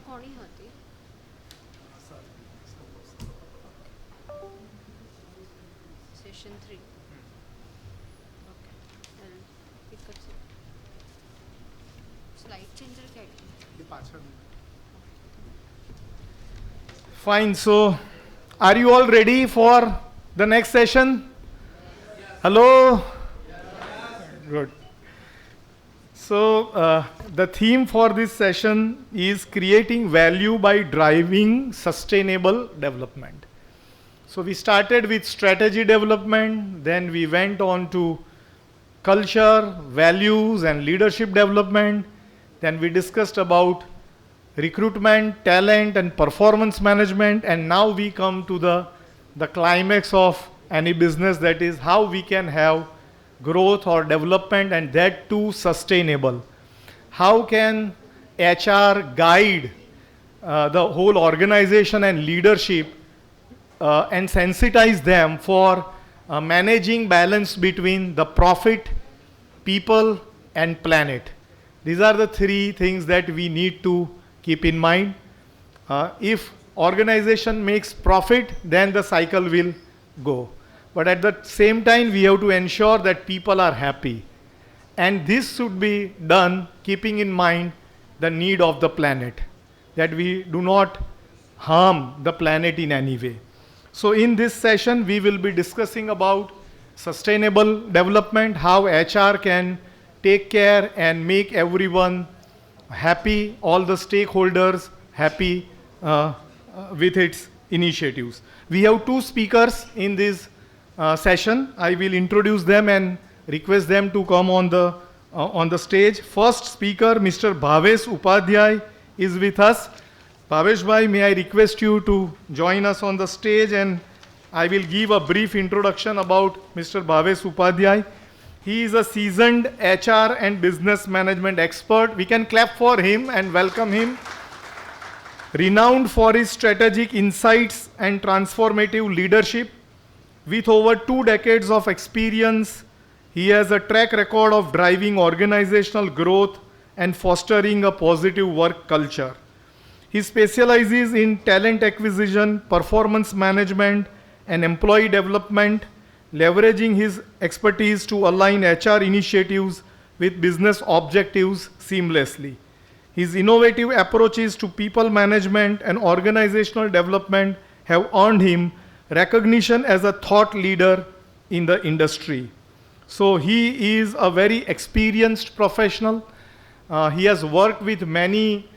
કોની હતી? Session 3. Okay. Well, pick up slide changer क्या? Fine. So, are you all ready for the next session? Hello? Good. So, the theme for this session is creating value by driving sustainable development. So, we started with strategy development, then we went on to culture, values, and leadership development. Then we discussed about recruitment, talent, and performance management. And now we come to the climax of any business, that is how we can have growth or development, and that too sustainable. How can HR guide the whole organization and leadership and sensitize them for managing balance between the profit, people, and planet? These are the three things that we need to keep in mind. If organization makes profit, then the cycle will go. But at the same time, we have to ensure that people are happy. And this should be done keeping in mind the need of the planet, that we do not harm the planet in any way. So in this session, we will be discussing about sustainable development, how HR can take care and make everyone happy, all the stakeholders happy with its initiatives. We have two speakers in this session. I will introduce them and request them to come on the stage. First speaker, Mr. Bhavesh Upadhyay, is with us. Bhavesh bhai, may I request you to join us on the stage, and I will give a brief introduction about Mr. Bhavesh Upadhyay. He is a seasoned HR and business management expert. We can clap for him and welcome him. Renowned for his strategic insights and transformative leadership. With over 2 decades of experience, he has a track record of driving organizational growth and fostering a positive work culture. He specializes in talent acquisition, performance management, and employee development, leveraging his expertise to align HR initiatives with business objectives seamlessly. His innovative approaches to people management and organizational development have earned him recognition as a thought leader in the industry. So he is a very experienced professional. He has worked with many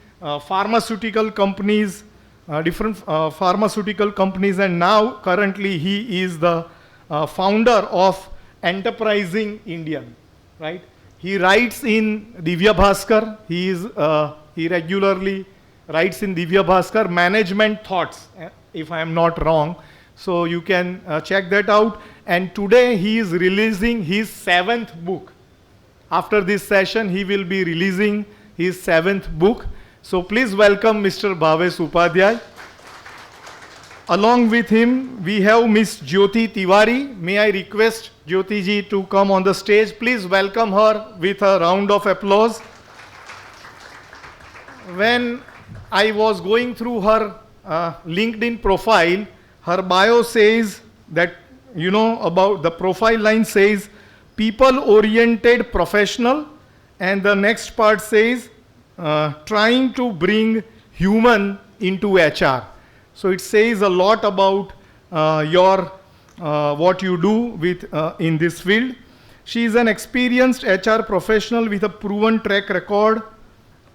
pharmaceutical companies, different pharmaceutical companies, and now currently he is the founder of Enterprising Indian, right? He writes in Divya Bhaskar. He regularly writes in Divya Bhaskar Management Thoughts, if I am not wrong. So you can check that out. And today he is releasing his 7th book. After this session, he will be releasing his 7th book. So please welcome Mr. Bhavesh Upadhyay. Along with him, we have Miss Jyoti Tiwari. May I request Jyoti ji to come on the stage? Please welcome her with a round of applause. When I was going through her LinkedIn profile, her bio says that, about the profile line says, people-oriented professional, and the next part says, trying to bring human into HR. So it says a lot about what you do with in this field. She is an experienced HR professional with a proven track record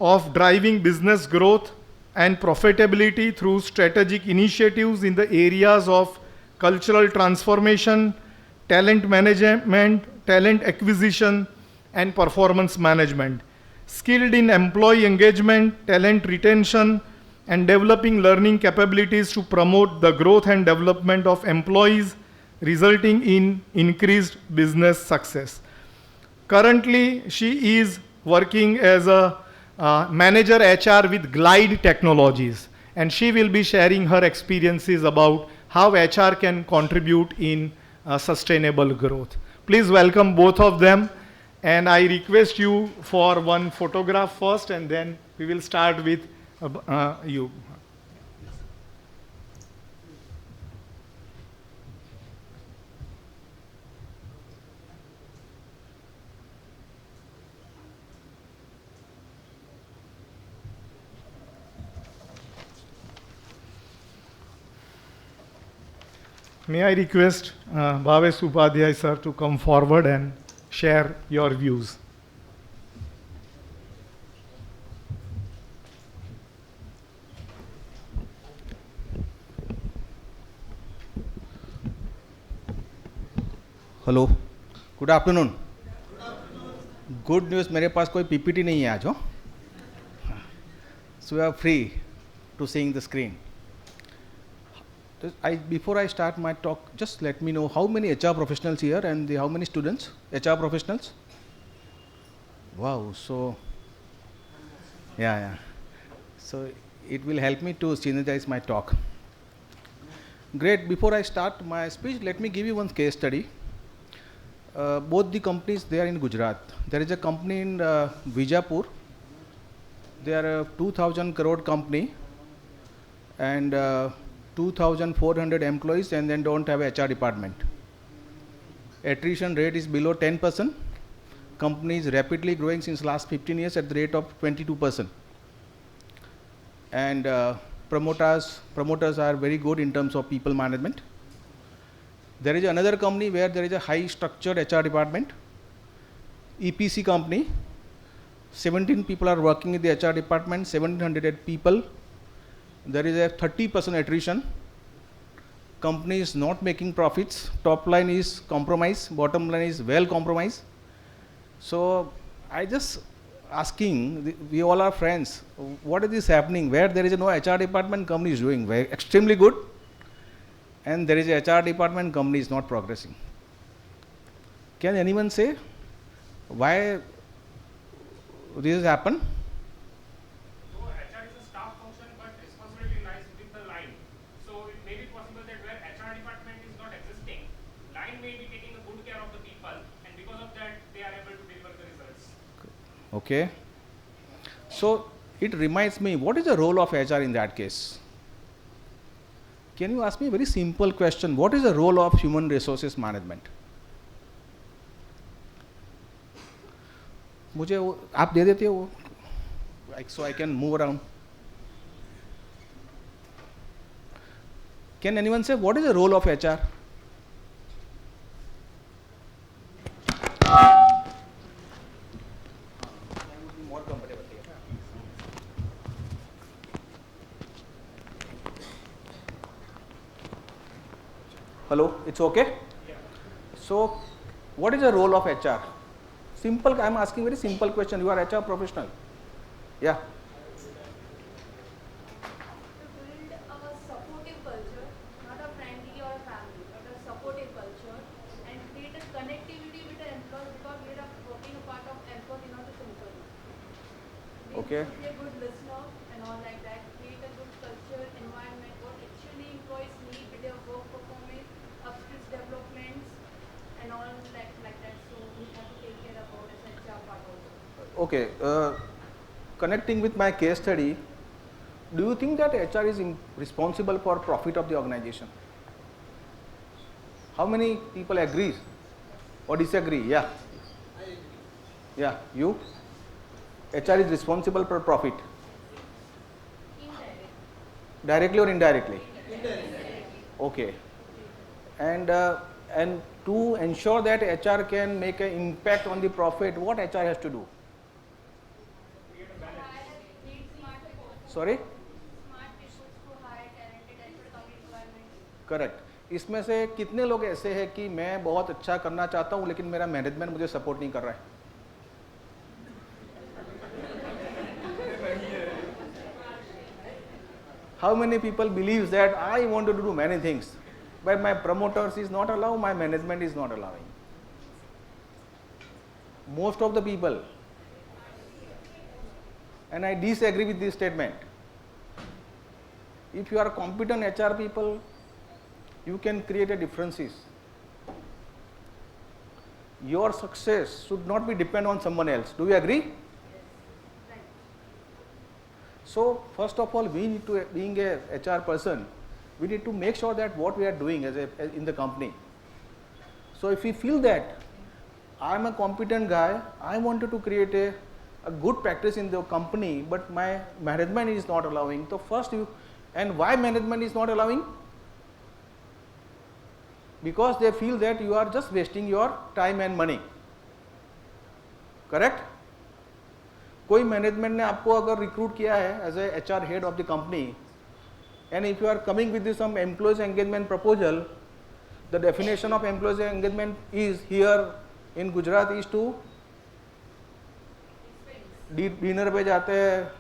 of driving business growth and profitability through strategic initiatives in the areas of cultural transformation, talent management, talent acquisition, and performance management. Skilled in employee engagement, talent retention, and developing learning capabilities to promote the growth and development of employees, resulting in increased business success. Currently, she is working as a manager HR with Glide Technologies, and she will be sharing her experiences about how HR can contribute in sustainable growth. Please welcome both of them, and I request you for one photograph first, and then we will start with You. May I request Bhavesh Upadhyay sir to come forward and share your views. Hello, good afternoon. Good news, मेरे पास कोई PPT नहीं है आज. हो so you are free to seeing the screen. Before I start my talk, just let me know how many HR professionals here and how many students, HR professionals? Wow, so yeah. So it will help me to synergize my talk. Great. Before I start my speech, let me give you one case study. Both the companies, they are in Gujarat. There is a company in Vijapur. They are a 2,000 crore company and 2,400 employees, and then don't have HR department. Attrition rate is below 10%. Company is rapidly growing since last 15 years at the rate of 22%. And promoters are very good in terms of people management. There is another company where there is a high structured HR department. EPC company, 17 people are working in the HR department, 700 people. There is a 30% attrition. Company is not making profits. Top line is compromised. Bottom line is well compromised. So I just asking, we all are friends, what is this happening? Where there is no HR department, company is doing very extremely good, and there is a HR department, company is not progressing. Can anyone say why this has happened? Okay. So it reminds me, what is the role of HR in that case? Can you ask me a very simple question? What is the role of human resources management? मुझे वो आप दे देते हो वो, like so I can move around. Can anyone say what is the role of HR? Hello, it's okay? Yeah. So, what is the role of HR? Simple, I am asking very simple question. You are HR professional. Yeah. To build a supportive culture, not a friendly or a family, but a supportive culture, and create a connectivity with the employees, because we are working a part of employee, not a sympathy. Okay. Be a good listener and all like that. Create a good culture, environment, what actually employees need with their work performance, upskills developments, and all like that. So we have to take care about this HR part also. Okay. Connecting with my case study, do you think that HR is responsible for profit of the organization? How many people agree or disagree? Yeah. I agree. Yeah. You? HR is responsible for profit. Indirectly. Directly or indirectly? Indirectly. Okay. And to ensure that HR can make an impact on the profit, what HR has to do? Sorry? Smart people to hire talented as per company requirements. Correct. इसमें से कितने लोग ऐसे हैं कि मैं बहुत अच्छा करना चाहता हूँ लेकिन मेरा मैनेजमेंट मुझे सपोर्ट नहीं कर रहा है? How many people believes that I want to do many things, but my promoters is not allowed, my management is not allowing? Most of the people, and I disagree with this statement. If you are competent HR people, you can create a differences. Your success should not be depend on someone else. Do you agree? So first of all, we need to, being a HR person, we need to make sure that what we are doing as in the company. So if we feel that I am a competent guy, I wanted to create a good practice in the company, but my management is not allowing. So first and why management is not allowing? Because they feel that you are just wasting your time and money. Correct? कोई management ने आपको अगर recruit किया है as a HR head of the company, and if you are coming with some employees engagement proposal, the definition of employees engagement is here in Gujarat is to dinner पे जाते हैं,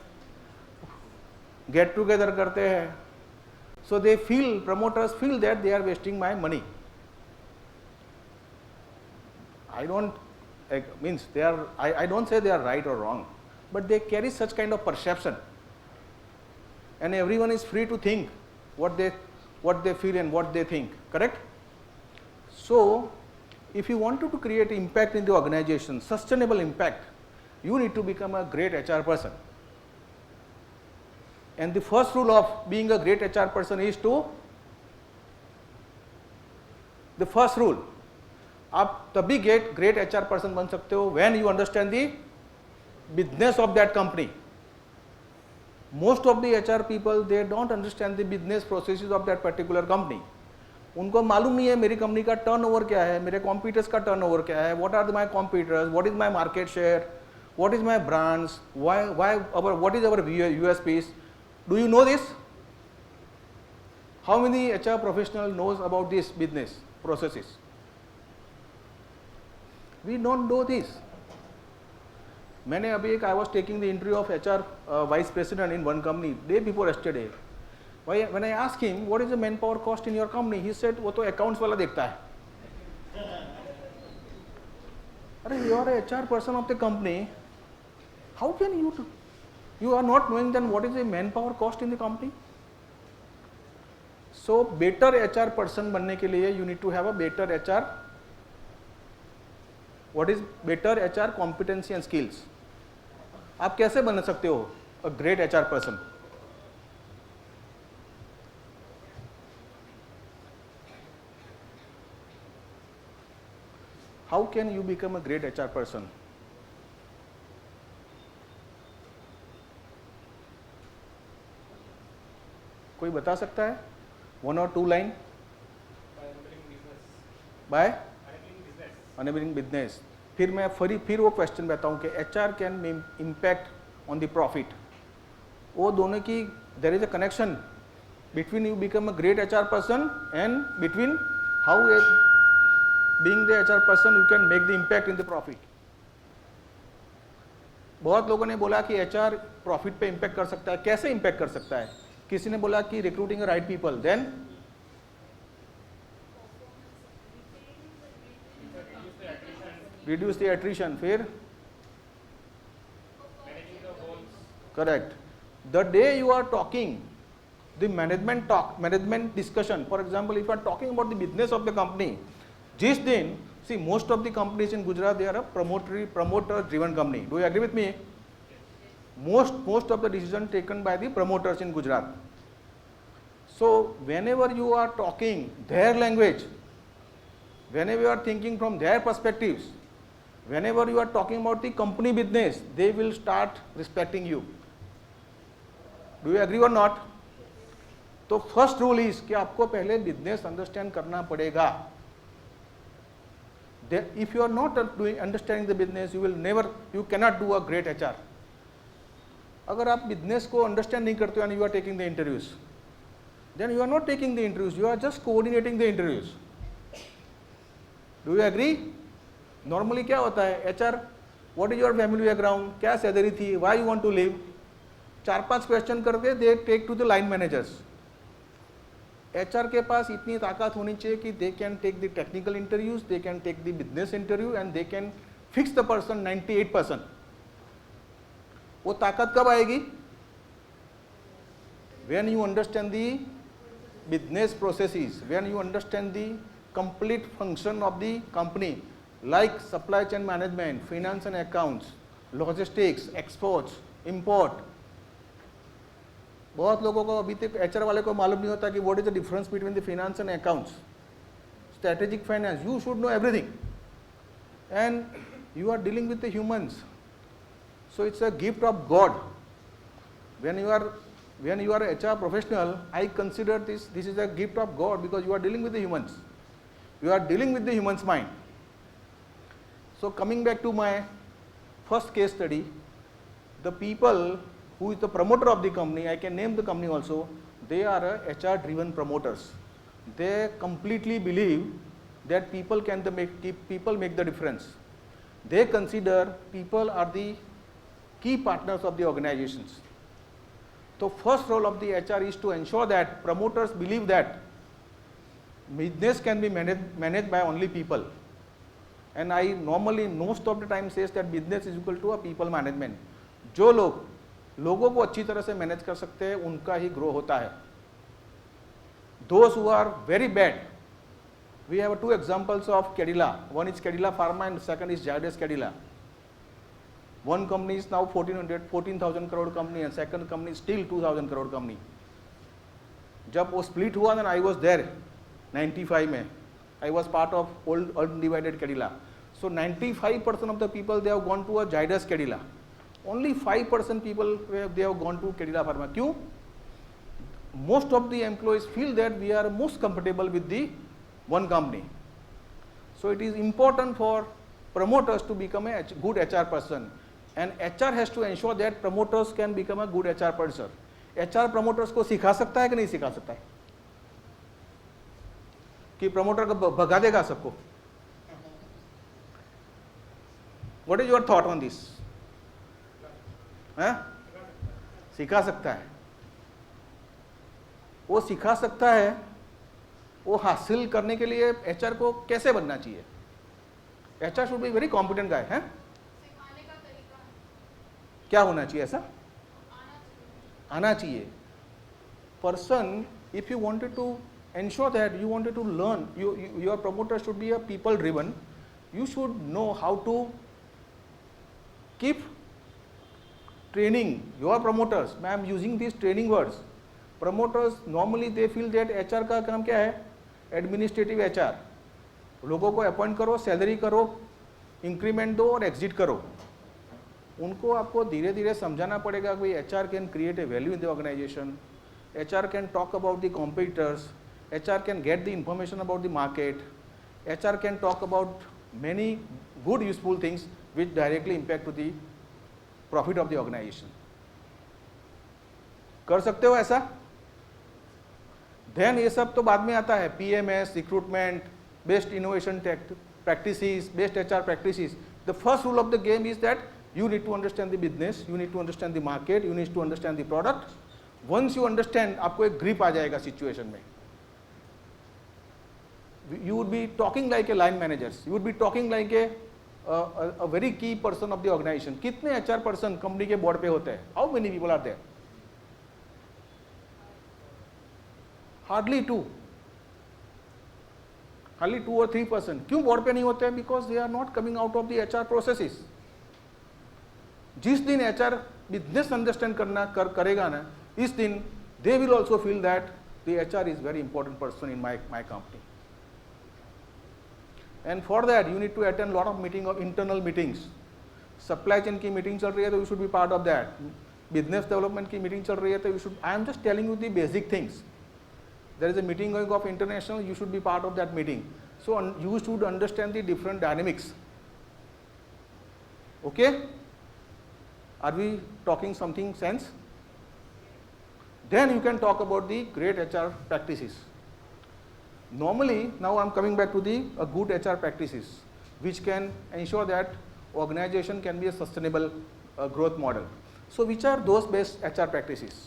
get together करते हैं. So they feel, promoters feel that they are wasting my money. I don't means they are. I don't say they are right or wrong, but they carry such kind of perception, and everyone is free to think what they feel and what they think. Correct? So, if you wanted to create impact in the organization, sustainable impact, you need to become a great HR person. And the first rule of being a great HR person is to, the first rule, आप तभी great HR person बन सकते हो when you understand the business of that company. Most of the HR people they don't understand the business processes of that particular company. उनको मालूम नहीं है मेरी कंपनी का टर्नओवर क्या है, मेरे कॉम्पिटिटर्स का टर्नओवर क्या है, what are my competitors, what is my market share, what is my brands, what is our USPs. Do you know this? How many HR professional knows about this business processes? We don't know this. मैंने अभी I was taking the interview of HR vice president in one company day before yesterday. When I asked him what is the manpower cost in your company, he said वो तो accounts वाला देखता है. अरे you are a HR person of the company. How can you are not knowing then what is the manpower cost in the company? So better HR person बनने के लिए you need to have a better HR. What is better HR competency and skills? आप कैसे बन सकते हो a great HR person? How can you become a great HR person? कोई बता सकता है? 1 or 2 line? By enabling business. फिर मैं फिर वो क्वेश्चन बताऊं कि HR can impact on the profit. वो दोनों की there is a connection between you become a great HR person and between how being the HR person you can make the impact in the profit. बहुत लोगों ने बोला कि HR profit पे impact कर सकता है. कैसे इम्पैक्ट कर सकता है? किसी ने बोला कि recruiting right people, then reduce the attrition. फिर correct. The day you are talking, the management discussion, for example, if you are talking about the business of the company, जिस दिन, see most of the companies in Gujarat, they are a promoter driven company. Do you agree with me? Most of the decision taken by the promoters in Gujarat. So whenever you are talking their language, whenever you are thinking from their perspectives, whenever you are talking about the company business, they will start respecting you. Do you agree or not? तो first rule is कि आपको पहले business understand करना पड़ेगा. If you are not understanding the business, you cannot do a great HR. अगर आप business को understand नहीं करते हो and you are taking the interviews, then you are not taking the interviews, you are just coordinating the interviews. Do you agree? Normally क्या होता है, HR what is your family background, क्या salary थी, why you want to leave, 4-5 question करके they take to the line managers. HR के पास इतनी ताकत होनी चाहिए कि they can take the technical interviews, they can take the business interview and they can fix the person 98%. वो ताकत कब आएगी? When you understand the business processes, when you understand the complete function of the company like supply chain management, finance and accounts, logistics, exports, import. बहुत लोगों को अभी तक HR वाले को मालूम नहीं होता कि what is the difference between the finance and accounts, strategic finance. You should know everything and you are dealing with the humans, so it's a gift of God. When you are a HR professional, I consider this is a gift of God, because you are dealing with the humans, you are dealing with the human's mind. So coming back to my first case study, the people who is the promoter of the company, I can name the company also, they are HR driven promoters. They completely believe that people make the difference. They consider people are the key partners of the organizations. So first role of the HR is to ensure that promoters believe that business can be managed by only people. And I normally most of the time says that business is equal to a people management. जो लोगों को अच्छी तरह से manage कर सकते हैं उनका ही ग्रो होता है. Those who are very bad, we have two examples of Cadila. One is Cadila Pharma and second is Zydus Cadila. One company is now 14,000 crore company and second company is still 2,000 crore company. जब वो split हुआ ना, I was there 95 में. I was part of old undivided Cadila. So 95% of the people they have gone to a Zydus Cadila. Only 5% people they have gone to Cadila Pharma. क्यों? Most of the employees feel that we are most comfortable with the one company. So it is important for promoters to become a good HR person, and HR has to ensure that promoters can become a good HR person. HR promoters को सिखा सकता है कि नहीं सिखा सकता है कि promoter को भगा देगा सबको? What is your thought on this? सिखा सकता है, वो सिखा सकता है. वो हासिल करने के लिए एचआर को कैसे बनना चाहिए? HR should be very competent guy है. सिखाने का तरीका क्या होना चाहिए? ऐसा आना चाहिए. Person, if you wanted to ensure that you wanted to learn, your promoter should be a people driven. You should know how to keep training your promoters. I am using these training words. Promoters normally they feel that HR का काम क्या है? Administrative HR. लोगों को appoint करो, salary करो, increment दो और एग्जिट करो. उनको आपको धीरे धीरे समझाना पड़ेगा कि HR can create a value in the organisation. HR can talk about the competitors. HR can get the information about the market. HR can talk about many good useful things which directly impact to the profit of the organisation. कर सकते हो ऐसा? Then ये सब तो बाद में आता है. PMS, recruitment, best innovation practices, best HR practices. The first rule of the game is that you need to understand the business, you need to understand the market, you need to understand the product. Once you understand, आपको एक grip आ जाएगा situation में. You would be talking like a line managers. You would be talking like a very key person of the organization. कितने HR person company के board पे होते हैं? How many people are there? Hardly 2 or 3%. क्यों board पे नहीं होते हैं? Because they are not coming out of the HR processes. जिस दिन HR business understand करेगा ना, इस दिन they will also feel that the HR is very important person in my company. And for that you need to attend lot of internal meetings. Supply chain की meeting चल रही है तो you should be part of that. Business development की meeting चल रही है तो you should. I am just telling you the basic things. There is a meeting going of international, you should be part of that meeting. So you should understand the different dynamics. Okay? Are we talking something sense? Then you can talk about the great HR practices. Normally, now I am coming back to the good HR practices, which can ensure that organization can be a sustainable growth model. So which are those best HR practices?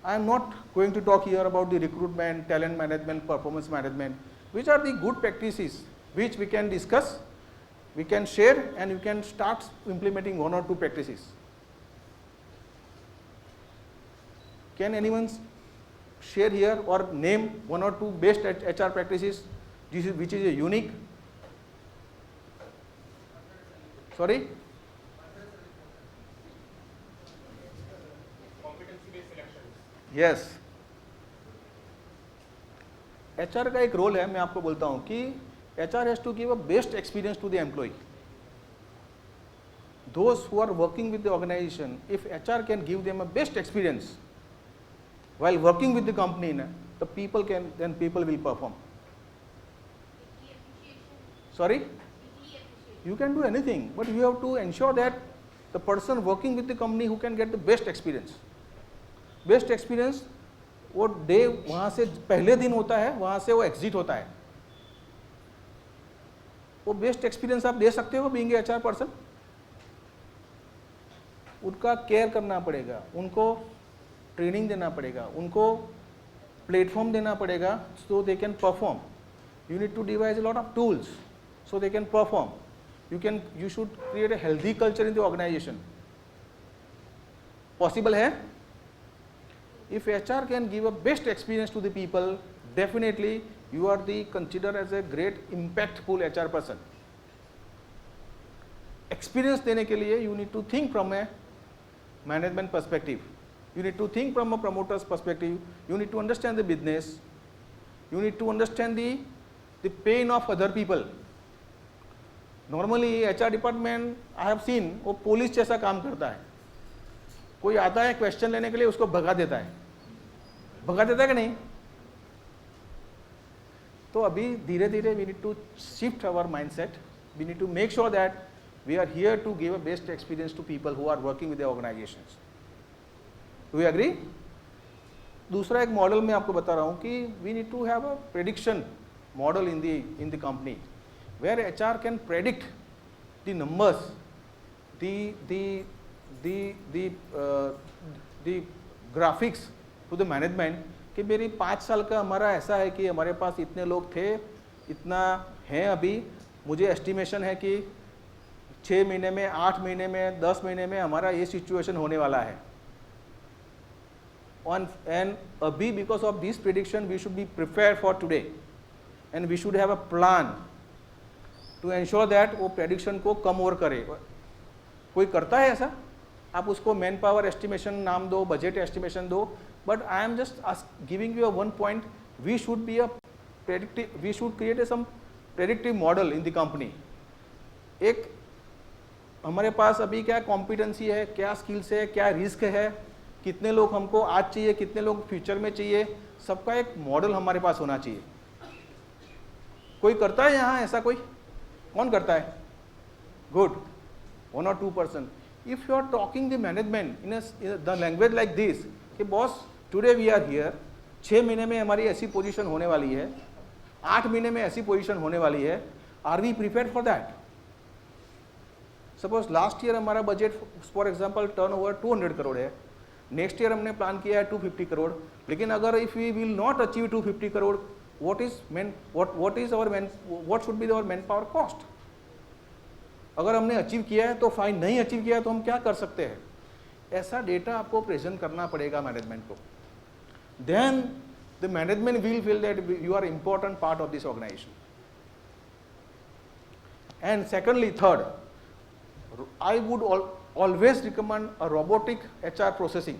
I am not going to talk here about the recruitment, talent management, performance management. Which are the good practices which we can discuss, we can share, and you can start implementing 1 or 2 practices. Can anyone share here or name 1 or 2 best HR practices which is a unique? Sorry? Competency based yes, HR का एक role है, मैं आपको बोलता हूं कि HR has to give a best experience to the employ. Those who are working with the organization, if HR can give them a best experience while working with the company, the people can, then people will perform. Sorry? You can do anything, but you have to ensure that the person working with the company who can get the best experience. Best experience, वो day वहाँ से पहले दिन होता है, वहाँ से वो एग्जिट होता है. वो बेस्ट एक्सपीरियंस आप दे सकते हो बीइंग एचआर पर्सन. उनका केयर करना पड़ेगा, उनको ट्रेनिंग देना पड़ेगा, उनको प्लेटफॉर्म देना पड़ेगा so they can perform. You need to devise a lot of tools so they can perform. You should create a healthy culture in the organisation. Possible है? If HR can give a best experience to the people, definitely you are the considered as a great impactful HR person. Experience देने के लिए you need to think from a management perspective. You need to think from a promoter's perspective. You need to understand the business. You need to understand the pain of other people. Normally HR department I have seen वो police जैसा काम करता है. कोई आता है question लेने के लिए, उसको भगा देता है. भगा देता है कि नहीं? तो अभी धीरे धीरे we need to shift our mindset. We need to make sure that we are here to give a best experience to people who are working with the organisations. Do you agree? दूसरा एक model मैं आपको बता रहा हूँ कि we need to have a prediction model in the company where HR can predict the numbers, the graphics to the management कि मेरी 5 साल का हमारा ऐसा है कि हमारे पास इतने लोग थे, इतना है अभी, मुझे एस्टिमेशन है कि 6 महीने में, 8 महीने में, 10 महीने में हमारा ये सिचुएशन होने वाला है. एंड अभी because of this prediction we should be prepare for today and we should have a plan to ensure that वो प्रेडिक्शन को कम ओवर करे. कोई करता है ऐसा? आप उसको मैन पावर एस्टिमेशन नाम दो, बजट एस्टिमेशन दो, but I am just giving you a one point. We should be a predictive, we should create some predictive model in the company. एक हमारे पास अभी क्या कॉम्पिटेंसी है, क्या स्किल्स है, क्या रिस्क है, कितने लोग हमको आज चाहिए, कितने लोग फ्यूचर में चाहिए, सबका एक मॉडल हमारे पास होना चाहिए. कोई करता है यहाँ ऐसा? कोई कौन करता है? Good, 1 or 2%. If you are talking the management in the language like this कि boss today we are here, 6 महीने में हमारी ऐसी पोजीशन होने वाली है, 8 महीने में ऐसी पोजीशन होने वाली है, are we prepared for that? Suppose last year हमारा budget for example turnover 200 crore है, नेक्स्ट ईयर हमने प्लान किया है 250 करोड़, लेकिन अगर if we will not achieve 250 crore, what should be our manpower cost? अगर हमने अचीव किया है तो फाइन, नहीं अचीव किया है तो हम क्या कर सकते हैं? ऐसा डेटा आपको प्रेजेंट करना पड़ेगा मैनेजमेंट को. Then the management will feel that you are important part of this organisation. And secondly, third, I would always recommend a robotic HR processing.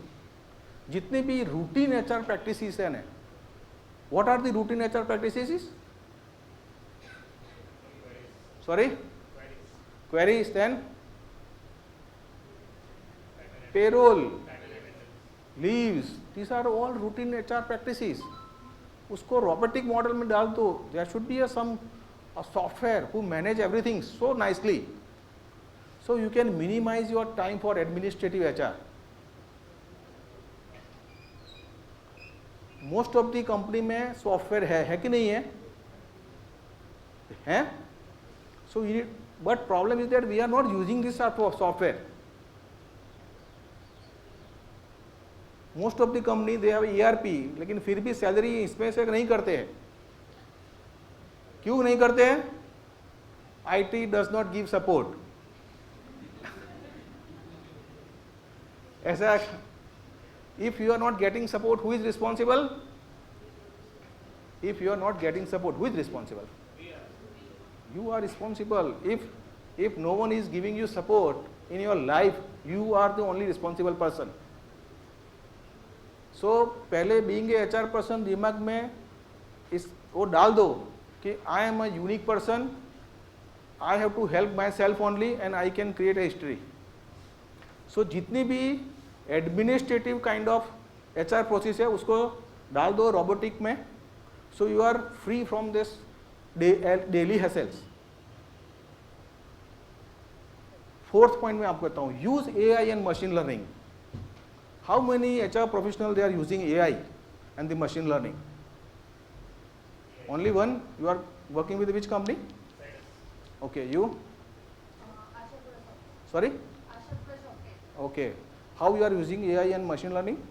जितने भी रूटीन एचआर प्रैक्टिसेस हैं, what are the routine HR practices? Sorry, queries, then payroll, leaves, these are all routine HR practices. उसको robotic model में डाल दो. There should be a software who manage everything so nicely, so you can minimize your time for administrative HR. Most of the company में software है कि नहीं है? है? So you need, but problem is that we are not using this sort of software. Most of the company they have ERP, लेकिन फिर भी salary इसमें से नहीं करते हैं. क्यों नहीं करते हैं? IT does not give support. ऐसा, if you are not getting support, who is responsible? If you are not getting support, who is responsible? You are responsible. If no one is giving you support in your life, you are the only responsible person. सो पहले being a HR person दिमाग में इस वो डाल दो कि I am a unique person, I have to help myself only and I can create a history. So जितनी भी administrative kind of HR process है उसको डाल दो रोबोटिक में. So you are free from this daily hassles. Fourth point में आपको बताऊं, use AI and machine learning. How many HR professional they are using AI and the machine learning? Only one? You are working with which company? Okay, you? Sorry? Okay. How you are using AI and machine learning?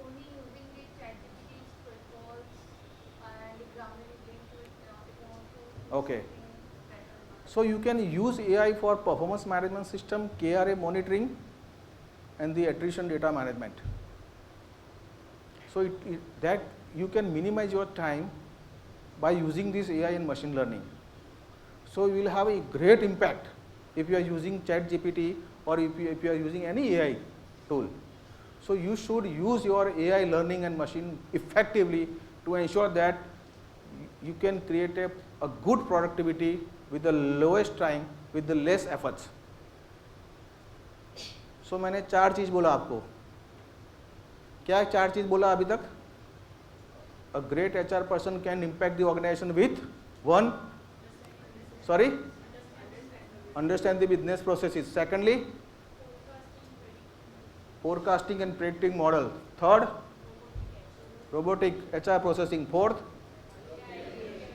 Only using the ChatGPT's protocols and the grammar linked to it if you want to. Okay. So you can use AI for performance management system, KRA monitoring, and the attrition data management. So that you can minimize your time by using this AI and machine learning. So you will have a great impact if you are using ChatGPT or if you are using any AI tool. So you should use your AI learning and machine effectively to ensure that you can create a good productivity with the lowest time, with the less efforts. So मैंने 4 चीज़ बोला आपको. क्या 4 चीज़ बोला अभी तक? A great HR person can impact the organization with one, sorry, understand the business processes. Secondly, forecasting and predicting model. Third, robotic HR processing. Fourth,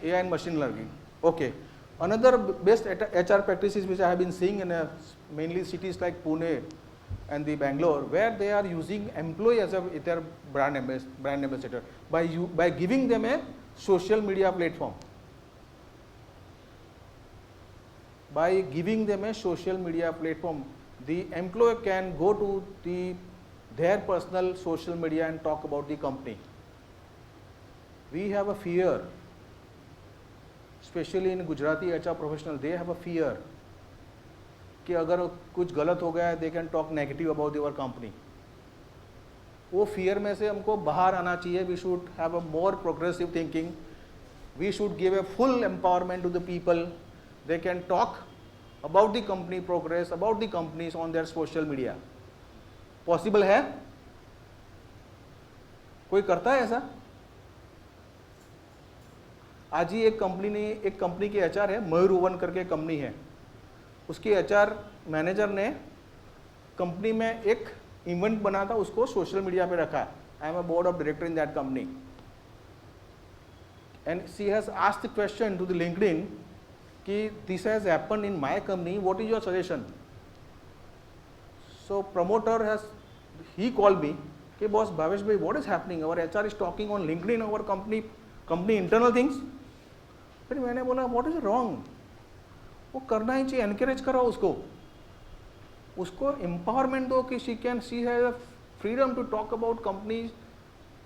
AI and machine learning. Okay. Another best HR practices which I have been seeing in mainly cities like Pune and the Bangalore, where they are using employee as their brand ambassador by giving them a social media platform. By giving them a social media platform, the employee can go to their personal social media and talk about the company. We have a fear, especially in Gujarati HR professional, they have a fear कि अगर कुछ गलत हो गया है they can talk negative about your company. वो fear में से हमको बाहर आना चाहिए. We should have a more progressive thinking. We should give a full empowerment to the people. They can talk about the company progress, about the companies on their social media. Possible है? कोई करता है ऐसा? आज ही एक company के HR है, मयूर oven करके कंपनी है. उसके HR मैनेजर ने कंपनी में एक इवेंट बना था, उसको सोशल मीडिया पे रखा. I am a board of director in that company and she has asked the question to the LinkedIn कि this has happened in my company, what is your suggestion? So promoter has he called me कि boss Bhavesh bhai, what is happening? Our HR is talking on LinkedIn our company internal things. फिर मैंने बोला what is wrong? वो करना ही चाहिए, encourage करो उसको empowerment दो कि she has freedom to talk about company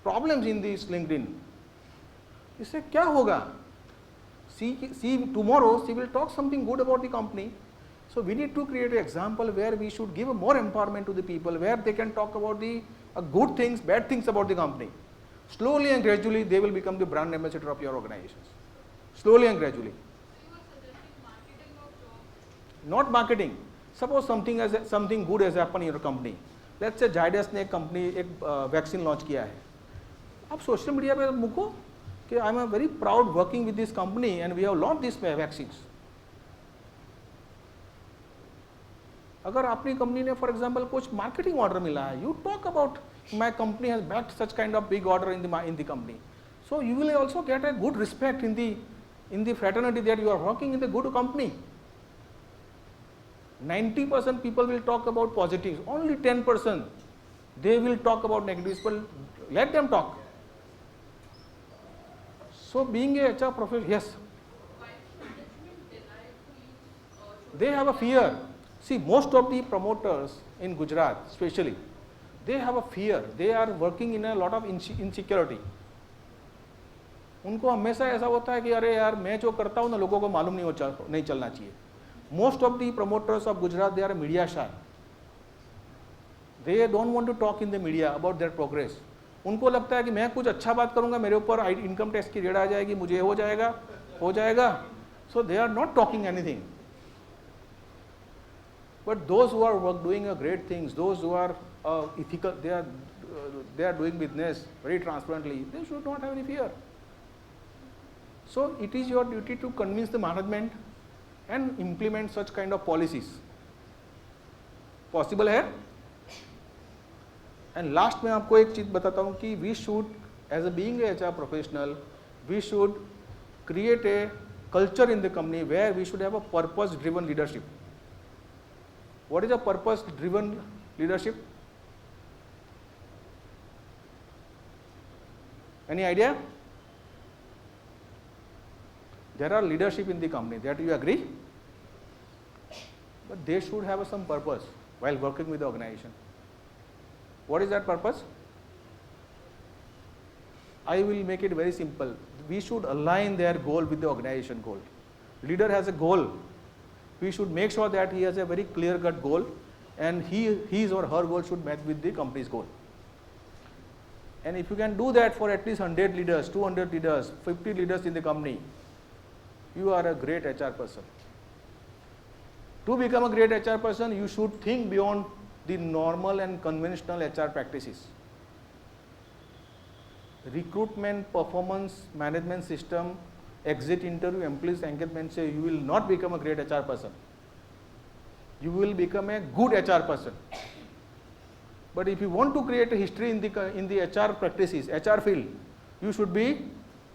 problems in this LinkedIn. इससे क्या होगा? See tomorrow she will talk something good about the company. So we need to create an example where we should give more empowerment to the people, where they can talk about the good things, bad things about the company. Slowly and gradually they will become the brand ambassador of your organizations. Slowly and gradually. Not marketing. Suppose something good has happened in your company. Let's say Zydus ने एक vaccine launch किया है. आप social media पे मुको कि I am very proud working with this company and we have launch this vaccines. अगर अपनी कंपनी ने फॉर एग्जांपल कुछ मार्केटिंग ऑर्डर मिला है, you talk about my company has backed such kind of big order in the company. So you will also get a good respect in the fraternity that you are working in the good company. 90% people will talk about positives, only 10% they will talk about negatives, but let them talk. So being a HR professional, yes, they have a fear. See, most of the promoters in Gujarat especially, they have a fear. They are working in a lot of insecurity. उनको हमेशा ऐसा होता है कि अरे यार मैं जो करता हूँ ना लोगों को मालूम नहीं चलना चाहिए. Most of the promoters of Gujarat, they are media shy. They don't want to talk in the media about their progress. उनको लगता है कि मैं कुछ अच्छा बात करूंगा, मेरे ऊपर इनकम टैक्स की रेड आ जाएगी, मुझे हो जाएगा. So they are not talking anything. But those who are doing great things, those who are ethical, they are doing business very transparently, they should not have any fear. So it is your duty to convince the management and implement such kind of policies. Possible है? And last में आपको एक चीज बताता हूँ कि we should, as a being a HR professional, we should create a culture in the company where we should have a purpose-driven leadership. What is a purpose-driven leadership? Any idea? There are leadership in the company, that you agree? But they should have some purpose while working with the organization. What is that purpose? I will make it very simple. We should align their goal with the organization goal. Leader has a goal. We should make sure that he has a very clear-cut goal, and his or her goal should match with the company's goal. And if you can do that for at least 100 leaders, 200 leaders, 50 leaders in the company, you are a great HR person. To become a great HR person, you should think beyond the normal and conventional HR practices. Recruitment, performance management system, exit interview, employees engagement say you will not become a great HR person. You will become a good HR person. But if you want to create a history in the HR practices, HR field, you should be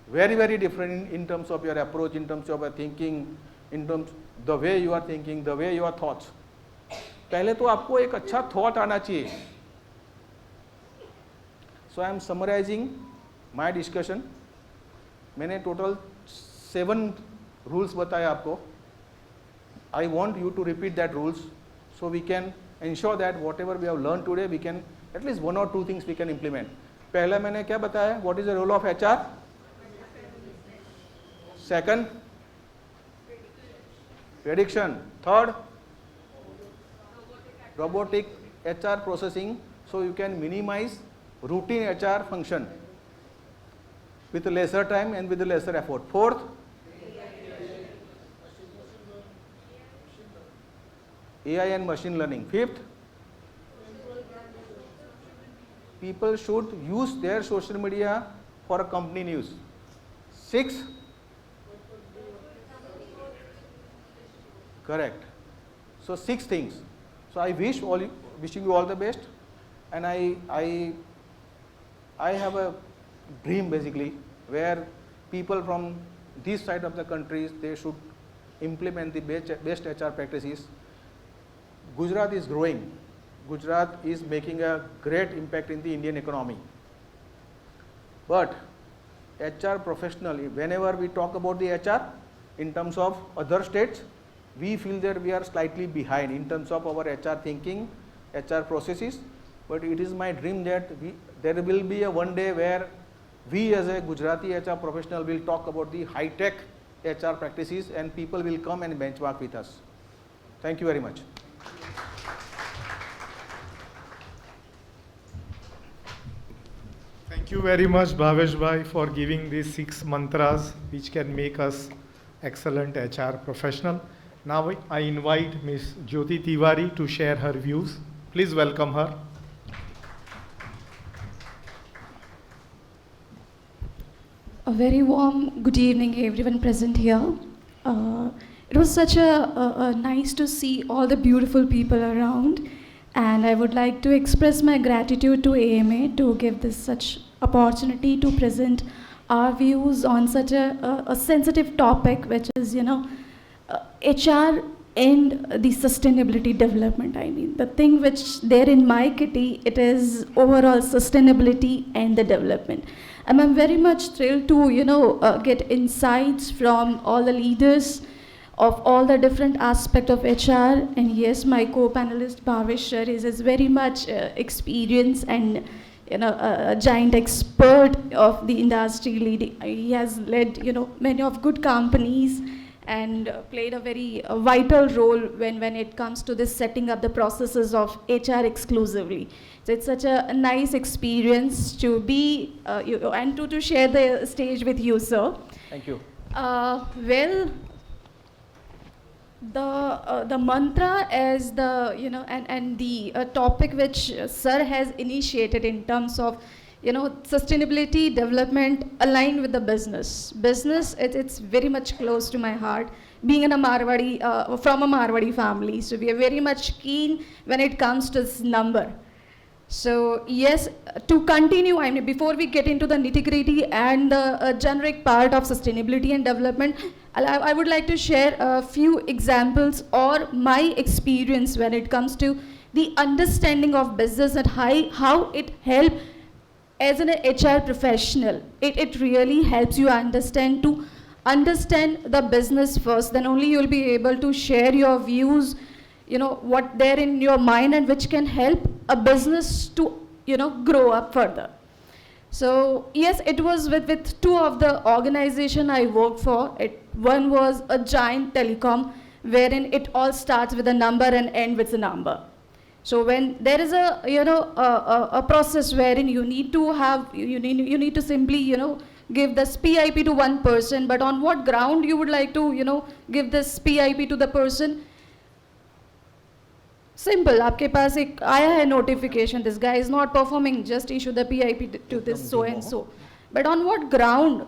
very, very different in terms of your approach, in terms of your thinking, in terms the way you are thinking, the way your thoughts. पहले तो आपको एक अच्छा thought आना चाहिए. So I am summarizing my discussion. मैंने total 7 rules बताए आपको. I want you to repeat that rules so we can ensure that whatever we have learned today, we can at least 1 or 2 things we can implement. पहला मैंने क्या बताया? What is the role of HR? Second, prediction. Third, robotic HR processing, so you can minimize routine HR function with lesser time and with lesser effort. Fourth, AI and machine learning. Fifth, people should use their social media for a company news. Sixth, correct. So 6 things. So I wishing you all the best, and I have a dream basically where people from this side of the countries, they should implement the best HR practices. Gujarat is growing. Gujarat is making a great impact in the Indian economy. But HR professional, whenever we talk about the HR in terms of other states, we feel that we are slightly behind in terms of our HR thinking, HR processes. But it is my dream that there will be a one day where we as a Gujarati HR professional will talk about the high-tech HR practices and people will come and benchmark with us. Thank you very much. Thank you very much, Bhavesh Bhai, for giving these 6 mantras which can make us excellent HR professional. Now I invite Ms. Jyoti Tiwari to share her views. Please welcome her. A very warm good evening, everyone present here. It was such a nice to see all the beautiful people around, and I would like to express my gratitude to AMA to give this such opportunity to present our views on such a sensitive topic, which is, HR and the sustainability development. I mean, the thing which there in my kitty, it is overall sustainability and the development. And I'm very much thrilled to, get insights from all the leaders of all the different aspects of HR. And yes, my co-panelist Bhavesh sir is very much experienced and a giant expert of the industry leading. He has led many of good companies, and played a very vital role when it comes to this setting up the processes of HR exclusively. So it's such a nice experience to be and to share the stage with you, sir. Thank you. Well, the mantra as the and the topic which sir has initiated in terms of sustainability development aligned with the business. It's very much close to my heart. Being in a Marwadi from a Marwadi family, so we are very much keen when it comes to this number. So yes, to continue, I mean, before we get into the nitty-gritty and the generic part of sustainability and development, I would like to share a few examples or my experience when it comes to the understanding of business and how it helps as an HR professional. It really helps you understand the business first, then only you'll be able to share your views, what there in your mind and which can help a business to grow up further. So yes, it was with two of the organization I worked for. One was a giant telecom wherein it all starts with a number and end with a number. So when there is a process wherein you need to simply give this PIP to one person, but on what ground you would like to give this PIP to the person? Simple, आपके पास एक आया है notification, this guy is not performing, just issue the PIP to this so and so. But on what ground?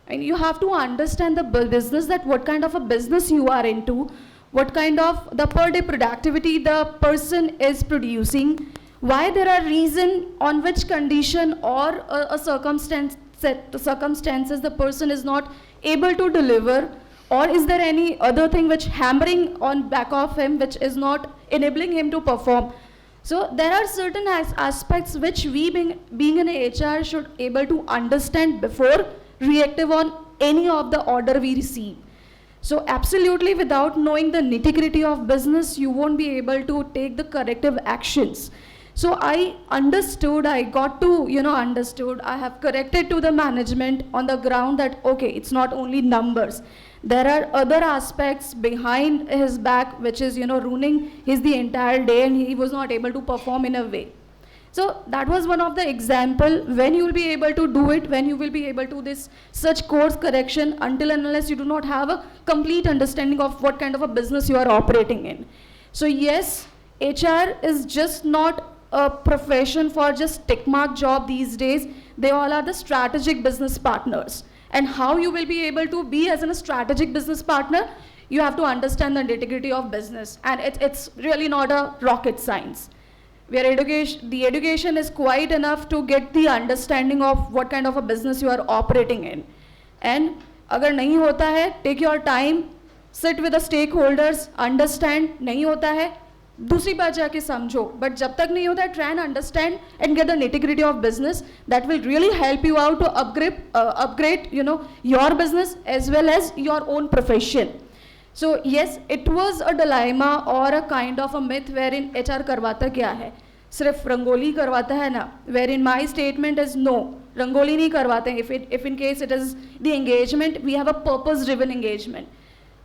And you have to understand the business, that what kind of a business you are into, what kind of the per day productivity the person is producing, why there are reason on which condition or a circumstances the person is not able to deliver, or is there any other thing which hammering on back of him which is not enabling him to perform. So there are certain aspects which we being an HR should able to understand before reactive on any of the order we receive. So absolutely without knowing the nitty-gritty of business, you won't be able to take the corrective actions. So I understood, I got to, understood, I have corrected to the management on the ground that, okay, it's not only numbers. There are other aspects behind his back which is, ruining the entire day, and he was not able to perform in a way. So that was one of the example when you will be able to do it, when you will be able to such course correction until and unless you do not have a complete understanding of what kind of a business you are operating in. So yes, HR is just not a profession for just tick mark job these days. They all are the strategic business partners. And how you will be able to be as a strategic business partner, you have to understand the nitty-gritty of business. And it's really not a rocket science. Where the education is quite enough to get the understanding of what kind of a business you are operating in. And agar nahi hota hai, take your time, sit with the stakeholders, understand, nahi hota hai, दूसरी बार जाके समझो. But जब तक नहीं होता है, try and understand and get the nitty-gritty of business. That will really help you out to upgrade your business as well as your own profession. So yes, it was a dilemma or a kind of a myth wherein HR करवाता क्या है, सिर्फ रंगोली करवाता है ना, wherein my statement is no, rangoli नहीं करवाते हैं. If in case it is the engagement, we have a purpose-driven engagement.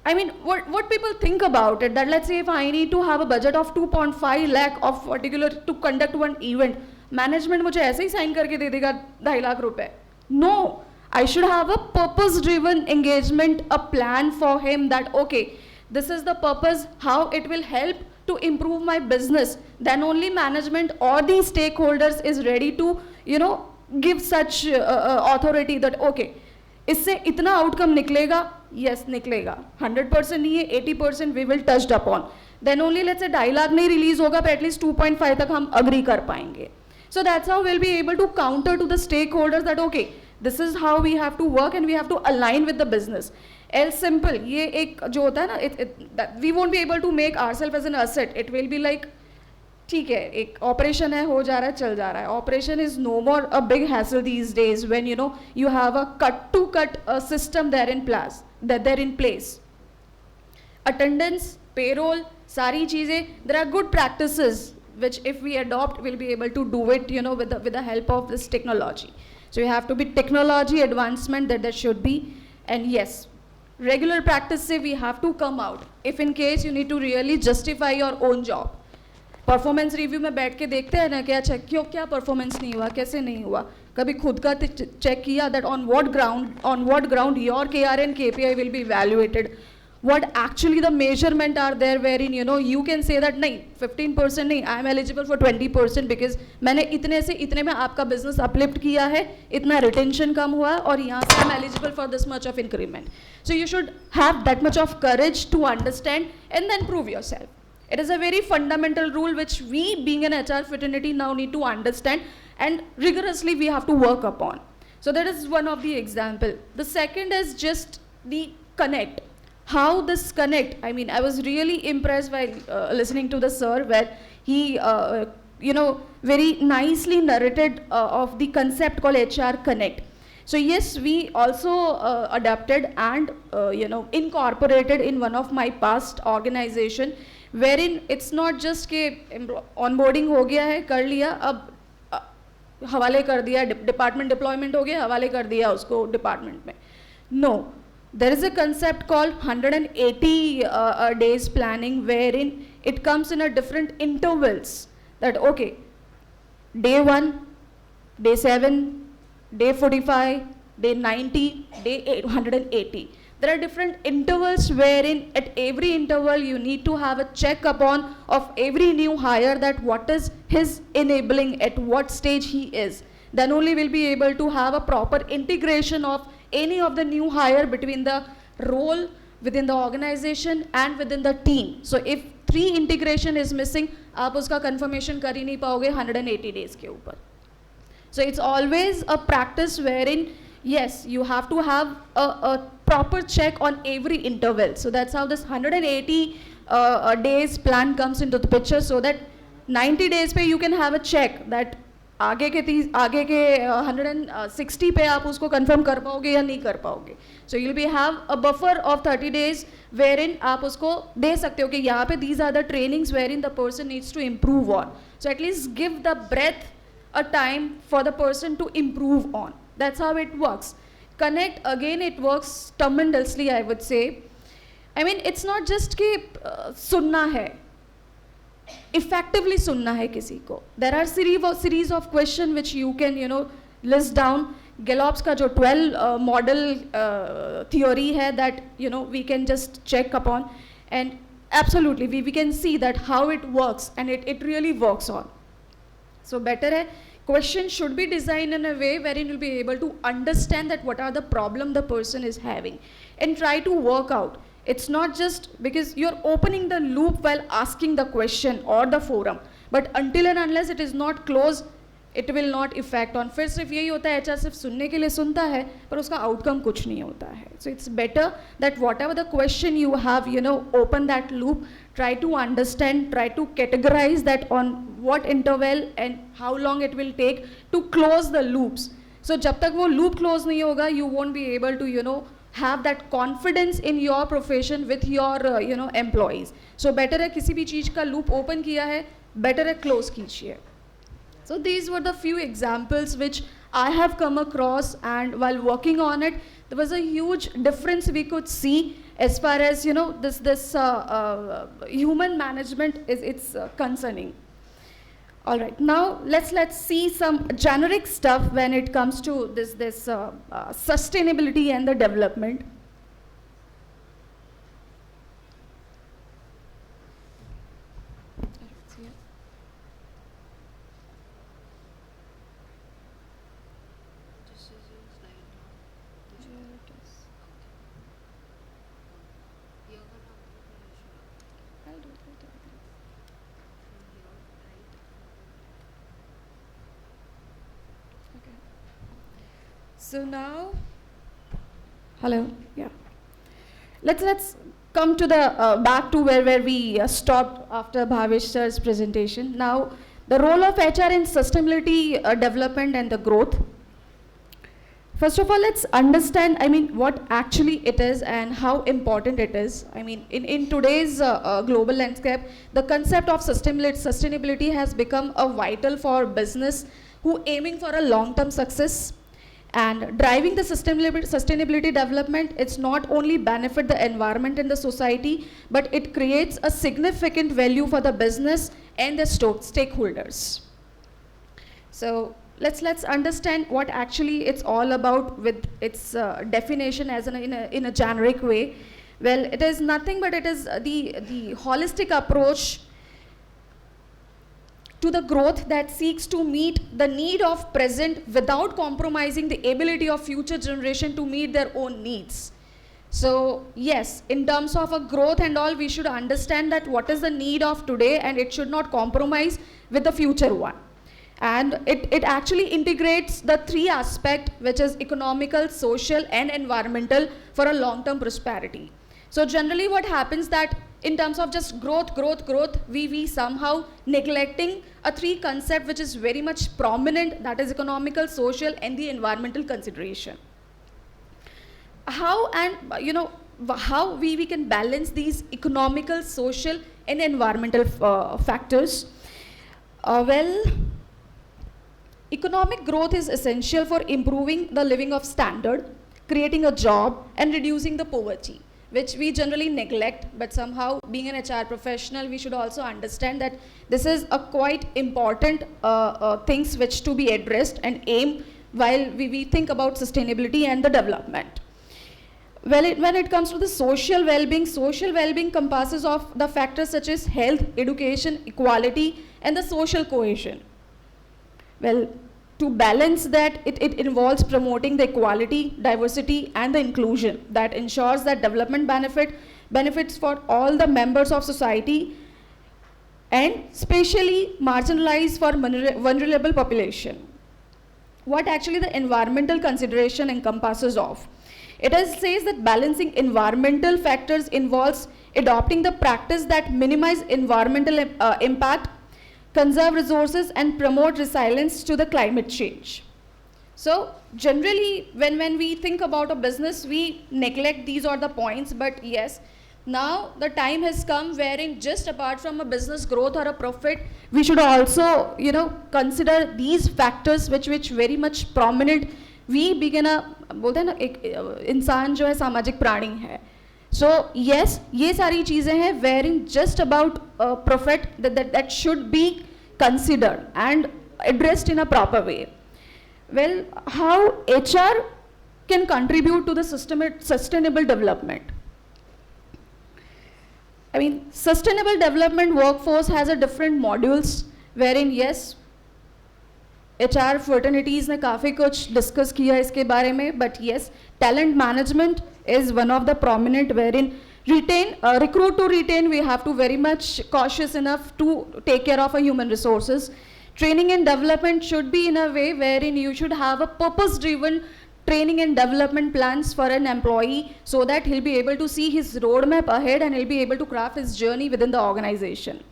I mean, what people think about it, that let's say if I need to have a budget of 2.5 lakh of particular to conduct one event, management मुझे ऐसे ही sign करके दे देगा 2.5 lakh रुपए. No, I should have a purpose-driven engagement, a plan for him that, okay, this is the purpose, how it will help to improve my business. Then only management or the stakeholders is ready to, give such authority that, okay, इससे इतना outcome निकलेगा, yes निकलेगा, 100% नहीं है, 80% we will touched upon. Then only let's say 2.5 lakh नहीं release होगा, but at least 2.5 तक हम agree कर पाएंगे. So that's how we'll be able to counter to the stakeholders that, okay, this is how we have to work and we have to align with the business. Else simple, ये एक जो होता है ना, we won't be able to make ourselves as an asset. It will be like, ठीक है, एक operation है, हो जा रहा है, चल जा रहा है. Operation is no more a big hassle these days when you have a cut system there in place. Attendance, payroll, सारी चीजें, there are good practices which if we adopt, we'll be able to do it, with the help of this technology. So you have to be technology advancement that there should be. And yes, regular practice से we have to come out if in case you need to really justify your own job. Performance review में बैठ के देखते हैं ना कि अच्छा क्यों क्या परफॉर्मेंस नहीं हुआ, कैसे नहीं हुआ, कभी खुद का चेक किया that on what ground your KRN KPI will be evaluated, what actually the measurement are there wherein you can say that नहीं 15% नहीं, I am eligible for 20% because मैंने इतने से इतने में आपका business uplift किया है, इतना retention कम हुआ है और यहाँ से I am eligible for this much of increment. So you should have that much of courage to understand and then prove yourself. It is a very fundamental rule which we being an HR fraternity now need to understand and rigorously we have to work upon. So that is one of the example. The second is just the connect. How this connect, I mean, I was really impressed while listening to the sir where he, very nicely narrated of the concept called HR Connect. So yes, we also adapted and, incorporated in one of my past organization wherein it's not just के onboarding हो गया है, कर लिया, अब हवाले कर दिया, department deployment हो गया, हवाले कर दिया उसको department में. No. There is a concept called 180 days planning wherein it comes in a different intervals that okay, day 1, day 7, day 45, day 90, day 180. There are different intervals wherein at every interval you need to have a check upon of every new hire that what is his enabling, at what stage he is. Then only we'll be able to have a proper integration of any of the new hire between the role within the organization and within the team. So if 3 integration is missing, आप उसका confirmation कर ही नहीं पाओगे 180 days के ऊपर. So it's always a practice wherein yes, you have to have a proper check on every interval. So that's how this 180 days plan comes into the picture, so that 90 days पे you can have a check that आगे के 160 पे आप उसको confirm कर पाओगे या नहीं कर पाओगे. सो you'll be have a buffer of 30 days wherein आप उसको दे सकते हो कि यहाँ पे these are the trainings wherein the person needs to improve on. So at least give the breadth a time for the person to improve on. That's how it works. Connect, again it works tremendously, I would say. I mean, it's not just कि सुनना है, effectively सुनना है किसी को. There are series of question which you can list down. Gallop's का जो 12 model theory है that we can just check upon, and absolutely we can see that how it works, and it really works on. So better है, question should be designed in a way wherein you'll be able to understand that what are the problem the person is having and try to work out. It's not just because you're opening the loop while asking the question or the forum, but until and unless it is not closed, it will not affect on. फिर सिर्फ यही होता है, HR सिर्फ सुनने के लिए सुनता है पर उसका outcome कुछ नहीं होता है. So it's better that whatever the question you have, open that loop, try to understand, try to categorize that on what interval and how long it will take to close the loops. So जब तक वो loop close नहीं होगा, you won't be able to have that confidence in your profession with your employees. So better है किसी भी चीज़ का loop open किया है, better है close कीजिए. So these were the few examples which I have come across, and while working on it, there was a huge difference we could see as far as this human management is concerning. All right, now let's see some generic stuff when it comes to this sustainability and the development. So now, hello, yeah. Let's come to the back to where we stopped after Bhavesh sir's presentation. Now, the role of HR in sustainability development and the growth. First of all, let's understand, what actually it is and how important it is. In today's global landscape, the concept of sustainability has become a vital for business who aiming for a long-term success. And driving the sustainability development, it's not only benefit the environment and the society, but it creates a significant value for the business and the stakeholders. So let's understand what actually it's all about with its definition as in a generic way. Well, it is nothing but it is the holistic approach to the growth that seeks to meet the need of present without compromising the ability of future generation to meet their own needs. So yes, in terms of a growth and all, we should understand that what is the need of today, and it should not compromise with the future one. And it actually integrates the three aspects, which is economical, social, and environmental, for a long-term prosperity. So generally what happens that in terms of just growth, we somehow neglecting a three concept which is very much prominent, that is economical, social, and the environmental consideration. How how we can balance these economical, social, and environmental factors? Well, economic growth is essential for improving the living of standard, creating a job, and reducing the poverty, which we generally neglect, but somehow being an HR professional, we should also understand that this is a quite important things which to be addressed and aim while we think about sustainability and the development. Well, when it comes to the social well-being compasses of the factors such as health, education, equality, and the social cohesion. Well, to balance that, it involves promoting the equality, diversity, and the inclusion that ensures that development benefits for all the members of society, and especially marginalized for vulnerable population. What actually the environmental consideration encompasses of? It says that balancing environmental factors involves adopting the practice that minimize environmental impact, conserve resources, and promote resilience to the climate change. So generally when we think about a business, we neglect these are the points, but yes, now the time has come wherein just apart from a business growth or a profit, we should also consider these factors which very much prominent. We begin बोलते हैं ना, एक इंसान जो है सामाजिक प्राणी है. So yes, ये सारी चीज़ें हैं wherein just about profit that should be considered and addressed in a proper way. Well, how HR can contribute to the sustainable development? I mean, sustainable development workforce has a different modules wherein yes, HR fraternities ने काफ़ी कुछ discuss किया इसके बारे में, but yes, talent management is one of the prominent wherein recruit to retain, we have to very much cautious enough to take care of our human resources. Training and development should be in a way wherein you should have a purpose-driven training and development plans for an employee so that he'll be able to see his roadmap ahead and he'll be able to craft his journey within the organization.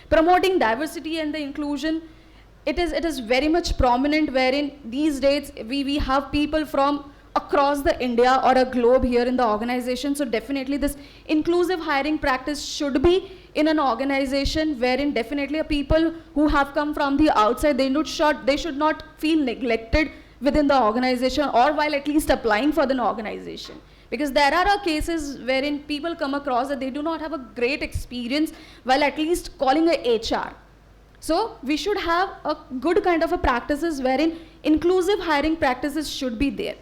Promoting diversity and the inclusion, it is very much prominent wherein these days we have people from across the India or a globe here in the organization. So definitely this inclusive hiring practice should be in an organization wherein definitely people who have come from the outside, they should not feel neglected within the organization or while at least applying for the organization. Because there are cases wherein people come across that they do not have a great experience while at least calling a HR. So we should have a good kind of a practices wherein inclusive hiring practices should be there.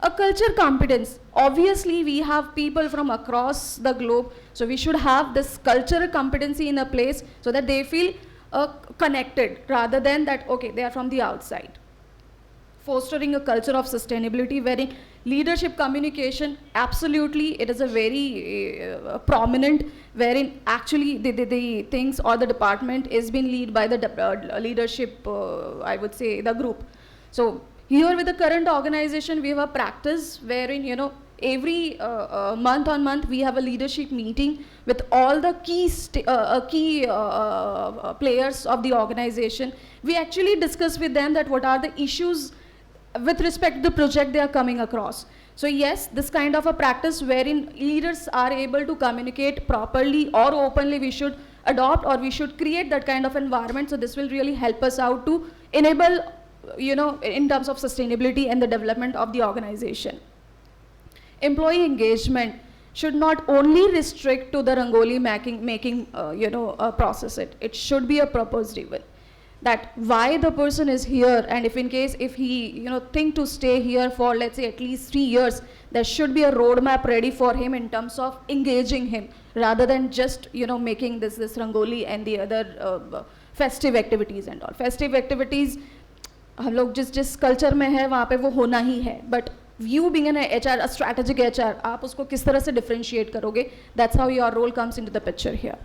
A culture competence, obviously we have people from across the globe, so we should have this cultural competency in a place so that they feel connected rather than that, okay, they are from the outside. Fostering a culture of sustainability wherein leadership communication, absolutely it is a very prominent wherein actually the things or the department is being led by the leadership, I would say the group. So here with the current organization, we have a practice wherein, every month on month, we have a leadership meeting with all the key players of the organization. We actually discuss with them that what are the issues with respect to the project they are coming across. So yes, this kind of a practice wherein leaders are able to communicate properly or openly, we should adopt or we should create that kind of environment. So this will really help us out to enable in terms of sustainability and the development of the organization. Employee engagement should not only restrict to the Rangoli making process. It should be a purpose driven. That why the person is here, and if in case if he think to stay here for, let's say, at least 3 years, there should be a roadmap ready for him in terms of engaging him, rather than just making this Rangoli and the other festive activities and all. Festive activities हम लोग जिस culture में है वहाँ पे वो होना ही है, but you being an HR, a strategic HR, आप उसको किस तरह से differentiate करोगे? That's how your role comes into the picture here.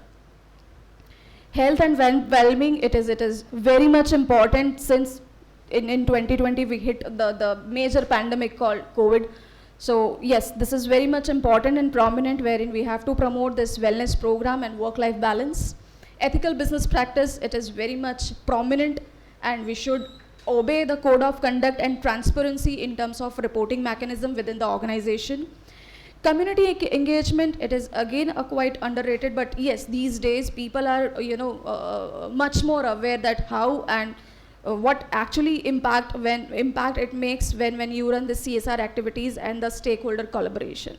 Health and well-being, it is very much important, since in 2020 we hit the major pandemic called COVID. So yes, this is very much important and prominent, wherein we have to promote this wellness program and work-life balance. Ethical business practice, it is very much prominent, and we should obey the code of conduct and transparency in terms of reporting mechanism within the organization. Community engagement, it is again a quite underrated, but yes, these days people are much more aware that how and what actually impact it makes when you run the CSR activities and the stakeholder collaboration.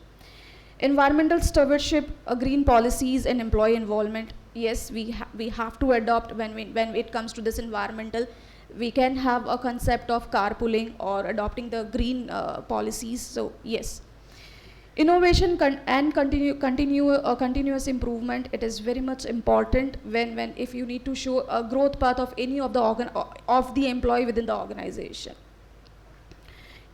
Environmental stewardship, green policies and employee involvement, yes, we have to adopt when it comes to this environmental. We can have a concept of carpooling or adopting the green policies. So yes, innovation and continuous improvement, it is very much important when if you need to show a growth path of any of the employee within the organization.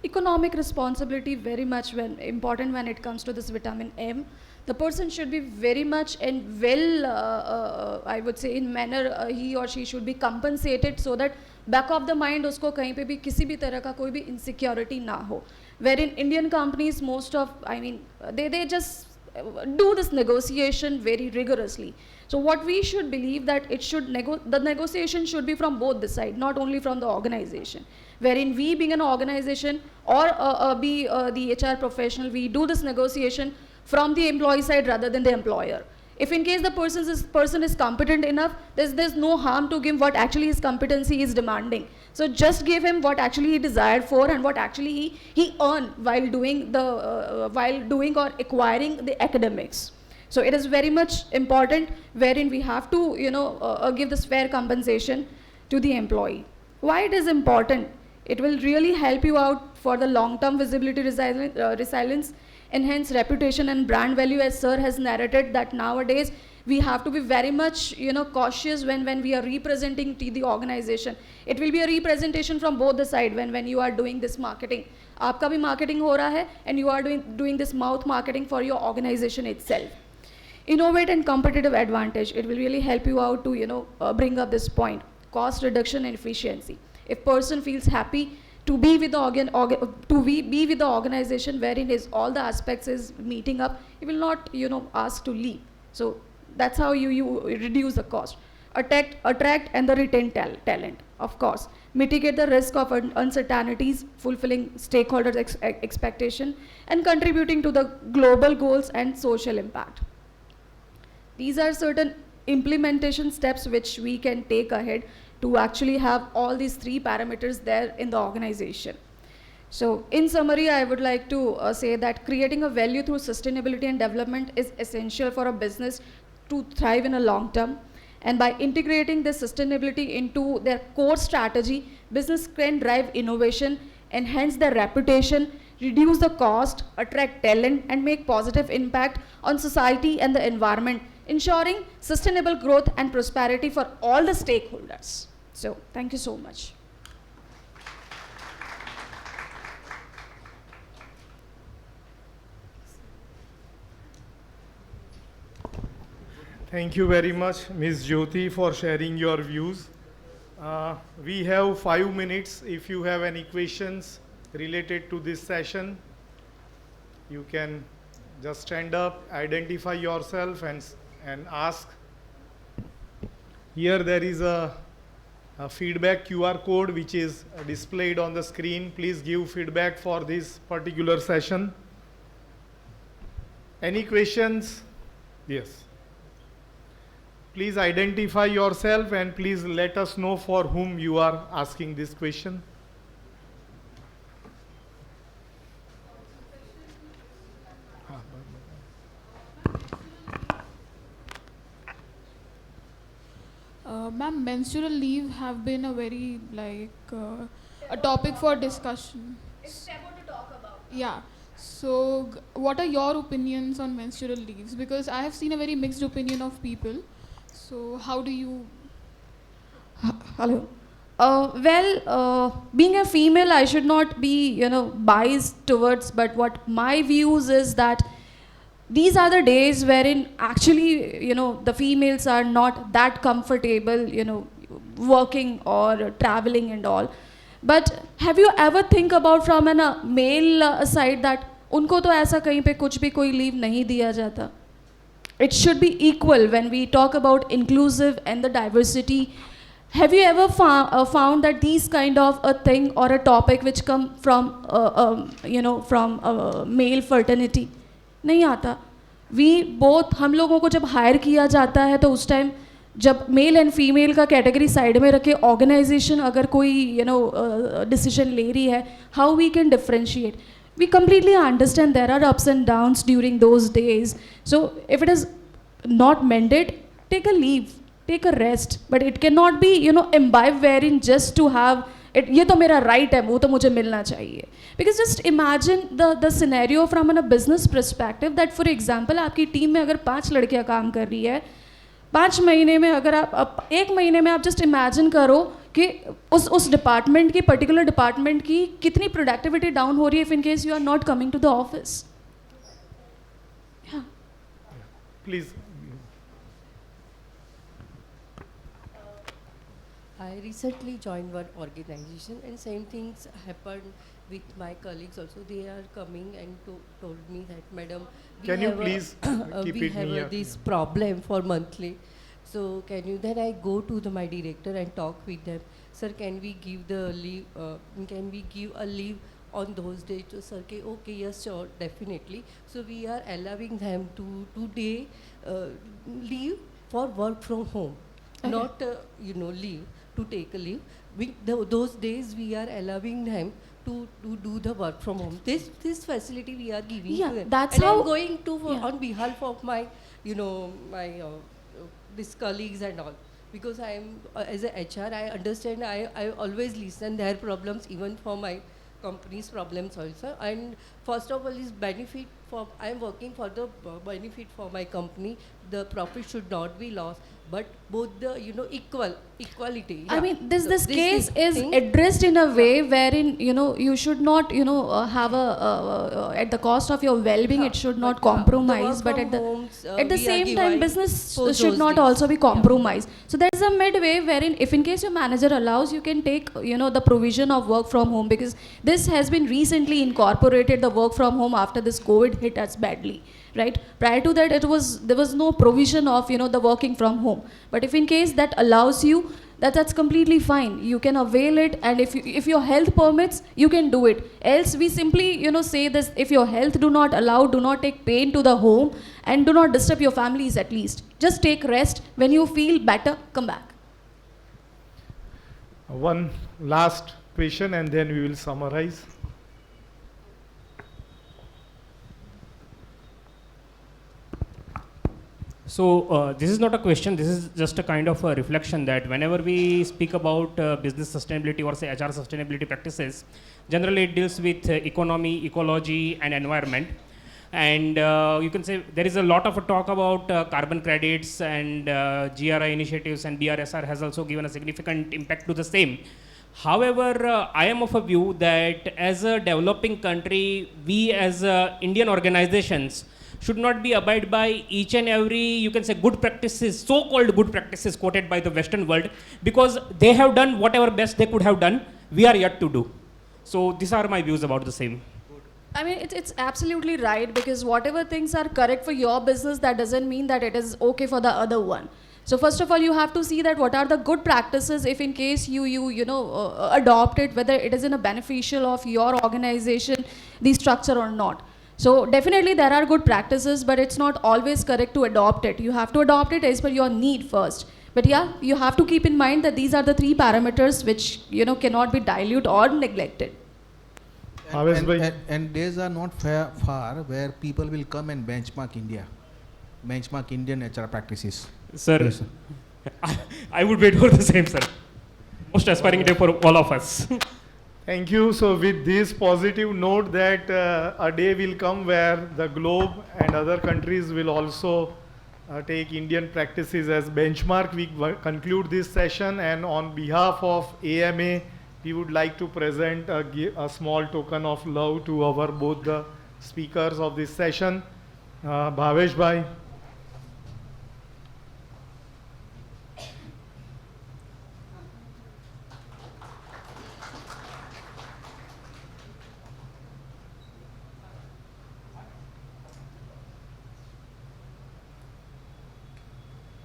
Economic responsibility, very much important when it comes to this vitamin M. The person should be very much and well, I would say, in manner he or she should be compensated, so that back of the mind usko kahin pe bhi kisi bhi tarah ka koi bhi insecurity na ho. Wherein Indian companies, most of, they just do this negotiation very rigorously. So what we should believe that the negotiation should be from both the side, not only from the organization. Wherein we being an organization or the HR professional, we do this negotiation from the employee side rather than the employer. If in case the person is competent enough, there's no harm to give what actually his competency is demanding. So just give him what actually he desired for and what actually he earned while doing or acquiring the academics. So it is very much important, wherein we have to give this fair compensation to the employee. Why it is important? It will really help you out for the long-term visibility resilience, enhance reputation and brand value, as sir has narrated that nowadays we have to be very much cautious when we are representing to the organization. It will be a representation from both the side when you are doing this marketing. Aapka bhi marketing ho raha hai, and you are doing this mouth marketing for your organization itself. Innovate and competitive advantage, it will really help you out to bring up this point. Cost reduction and efficiency. If person feels happy to be with the organization wherein all the aspects is meeting up, he will not ask to leave. So that's how you reduce the cost. Attract and the retain talent, of course. Mitigate the risk of uncertainties, fulfilling stakeholders' expectation, and contributing to the global goals and social impact. These are certain implementation steps which we can take ahead to actually have all these 3 parameters there in the organization. So in summary, I would like to say that creating a value through sustainability and development is essential for a business to thrive in a long term. And by integrating this sustainability into their core strategy, business can drive innovation, enhance their reputation, reduce the cost, attract talent, and make positive impact on society and the environment, ensuring sustainable growth and prosperity for all the stakeholders. So, thank you so much. Thank you very much, Ms. Jyoti, for sharing your views. We have 5 minutes. If you have any questions related to this session, you can just stand up, identify yourself, and ask. Here there is a feedback QR code which is displayed on the screen. Please give feedback for this particular session. Any questions? Yes. Please identify yourself and please let us know for whom you are asking this question. menstrual leave have been a very a topic for discussion. It's taboo to talk about. Yeah. So, what are your opinions on menstrual leaves? Because I have seen a very mixed opinion of people. So, how do you? Hello. Being a female, I should not be, biased towards, but what my views is that these are the days wherein actually, the females are not that comfortable, working or traveling and all. But have you ever think about from a male side that उनको तो ऐसा कहीं पे कुछ भी कोई leave नहीं दिया जाता? It should be equal when we talk about inclusive and the diversity. Have you ever found that these kind of a thing or a topic which come from from male fraternity? नहीं आता. We both, हम लोगों को जब higher किया जाता है तो उस टाइम जब मेल एंड फीमेल का कैटेगरी साइड में रखे ऑर्गेनाइजेशन अगर कोई डिसीजन ले रही है, how we can differentiate. We completely understand there are ups and downs during those days. So if it is not mended, take a leave, take a rest. But it cannot be, imbibe wherein just to have it. ये तो मेरा right है, वो तो मुझे मिलना चाहिए. Because just imagine the scenario from a business perspective that for example आपकी टीम में अगर 5 लड़कियाँ काम कर रही है, 5 महीने में अगर आप 1 महीने में आप जस्ट इमेजिन करो कि उस डिपार्टमेंट की पर्टिकुलर डिपार्टमेंट की कितनी प्रोडक्टिविटी डाउन हो रही है if in case you are not coming to the office. Please. I recently joined one organization and same things happened with my colleagues also. They are coming and told me that, Madam, Can you please keep we it have near? this problem for monthly. So can you, then I go to my director and talk with them. Sir, can we give the leave, can we give a leave on those days? So sir, okay, yes, sure, definitely. So we are allowing them to today leave for work from home, Okay. not leave to take a leave. Those days we are allowing them to do the work from home. This facility we are giving Yeah, to them. that's and how- I'm going to Yeah. on behalf of my my these colleagues and all, because I am as a HR, I understand. I always listen their problems, even for my company's problems also. And first of all is benefit for, I am working for the benefit for my company. The profit should not be lost, but both the equality. I Yeah. mean, this So case is thing- addressed in a way wherein you should not have at the cost of your well-being. It should not But, the compromise. work But from at the homes, at the we are same time, giving business for should those not days. also be compromised. So there is a midway wherein, if in case your manager allows, you can take the provision of work from home, because this has been recently incorporated, the work from home, after this COVID hit us badly. Right? Prior to that, there was no provision of the working from home. But if in case that allows you, that's completely fine. You can avail it, and if your health permits, you can do it. Else we simply say this: if your health do not allow, do not take pain to the home, and do not disturb your families. At least just take rest. When you feel better, come back. One last question and then we will summarize. So this is not a question, this is just a kind of a reflection that whenever we speak about business sustainability or say HR sustainability practices, generally it deals with economy, ecology and environment. And you can say there is a lot of a talk about carbon credits and GRI initiatives, and BRSR has also given a significant impact to the same. However, I am of a view that as a developing country, we as Indian organizations should not be abide by each and every, you can say, good practices, so-called good practices quoted by the Western world, because they have done whatever best they could have done, we are yet to do. So these are my views about the same. I mean, it's absolutely right, because whatever things are correct for your business, that doesn't mean that it is okay for the other one. So first of all, you have to see that what are the good practices, if in case you adopt it, whether it is in a beneficial of your organization, the structure or not. So definitely there are good practices, but it's not always correct to adopt it. You have to adopt it as per your need first. But yeah, you have to keep in mind that these are the 3 parameters which cannot be diluted or neglected. And days are not far where people will come and benchmark India, benchmark Indian HR practices. Sir, Yes, sir. I would wait for the same, sir. Most aspiring day for all of us. Thank you. So with this positive note that a day will come where the globe and other countries will also take Indian practices as benchmark, we conclude this session, and on behalf of AMA, we would like to present a small token of love to our both the speakers of this session. Bhavesh bhai,